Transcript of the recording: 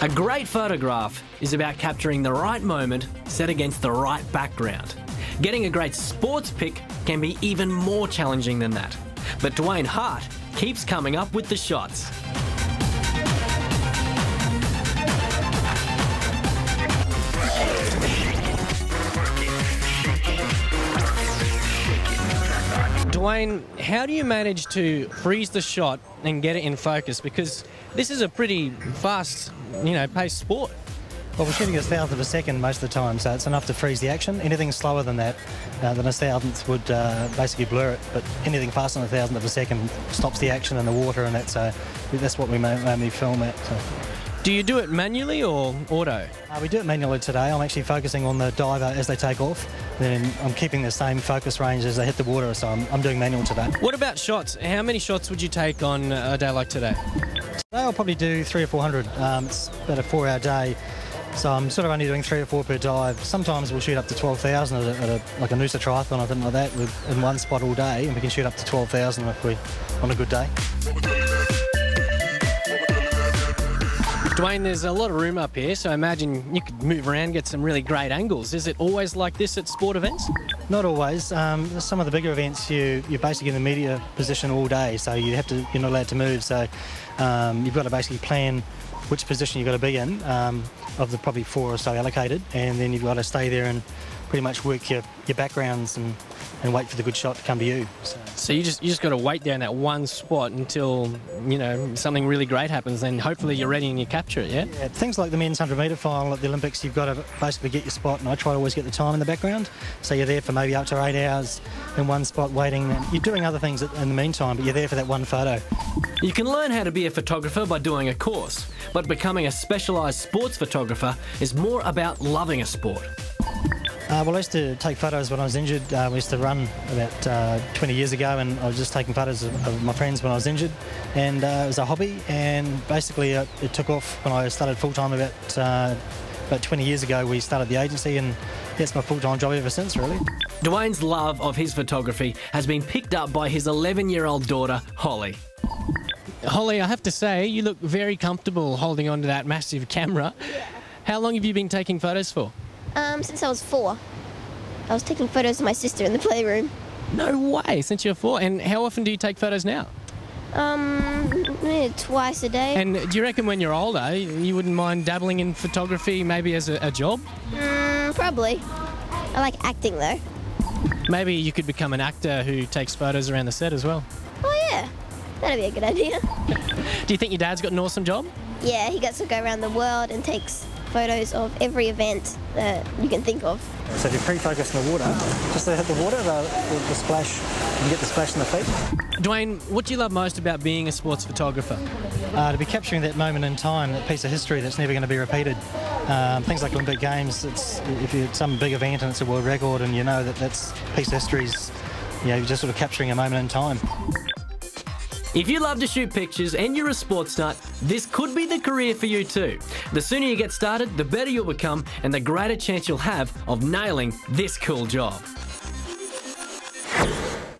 A great photograph is about capturing the right moment set against the right background. Getting a great sports pic can be even more challenging than that. But Duane Hart keeps coming up with the shots. Duane, how do you manage to freeze the shot and get it in focus? Because this is a pretty fast, paced sport. Well, we're shooting a thousandth of a second most of the time, so it's enough to freeze the action. Anything slower than that, than a thousandth, would basically blur it. But anything faster than a thousandth of a second stops the action in the water, and that's what we mainly film at. So. Do you do it manually or auto? We do it manually today. I'm actually focusing on the diver as they take off. Then I'm keeping the same focus range as they hit the water, so I'm doing manual today. What about shots? How many shots would you take on a day like today? Today I'll probably do 300 or 400. It's about a 4-hour day, so I'm sort of only doing 3 or 4 per dive. Sometimes we'll shoot up to 12,000 like a Noosa triathlon or something like that in one spot all day, and we can shoot up to 12,000 if we're on a good day. Duane, there's a lot of room up here, so I imagine you could move around, get some really great angles. Is it always like this at sport events? Not always. Some of the bigger events, you're basically in the media position all day, so you're not allowed to move. So you've got to basically plan which position you've got to be in, of the probably 4 or so allocated, and then you've got to stay there and pretty much work your backgrounds and wait for the good shot to come to you. So you just got to wait down that one spot until something really great happens, then hopefully you're ready and you capture it. Yeah. Yeah, things like the men's 100-metre final at the Olympics, you've got to basically get your spot, and I try to always get the time in the background. So you're there for maybe up to 8 hours in one spot waiting. You're doing other things in the meantime, but you're there for that one photo. You can learn how to be a photographer by doing a course, but becoming a specialised sports photographer is more about loving a sport. Well, I used to take photos when I was injured. We used to run about 20 years ago, and I was just taking photos of my friends when I was injured, and it was a hobby, and basically it took off when I started full-time about 20 years ago. We started the agency, and that's my full-time job ever since, really. Duane's love of his photography has been picked up by his 11-year-old daughter, Holly. Holly, I have to say, you look very comfortable holding onto that massive camera. Yeah. How long have you been taking photos for? Since I was 4. I was taking photos of my sister in the playroom. No way, since you're 4. And how often do you take photos now? Maybe twice a day. And do you reckon when you're older, you wouldn't mind dabbling in photography maybe as a job? Probably. I like acting though. Maybe you could become an actor who takes photos around the set as well. Oh yeah, that'd be a good idea. Do you think your dad's got an awesome job? Yeah, he gets to go around the world and takes photos of every event that you can think of. So if you pre-focus in the water, just to hit the water, the splash, you can get the splash in the feet. Duane, what do you love most about being a sports photographer? To be capturing that moment in time, that piece of history that's never going to be repeated. Things like Olympic Games, if you're at some big event and it's a world record and you know that that's piece of history's, you're just sort of capturing a moment in time. If you love to shoot pictures and you're a sports nut, this could be the career for you too. The sooner you get started, the better you'll become and the greater chance you'll have of nailing this cool job.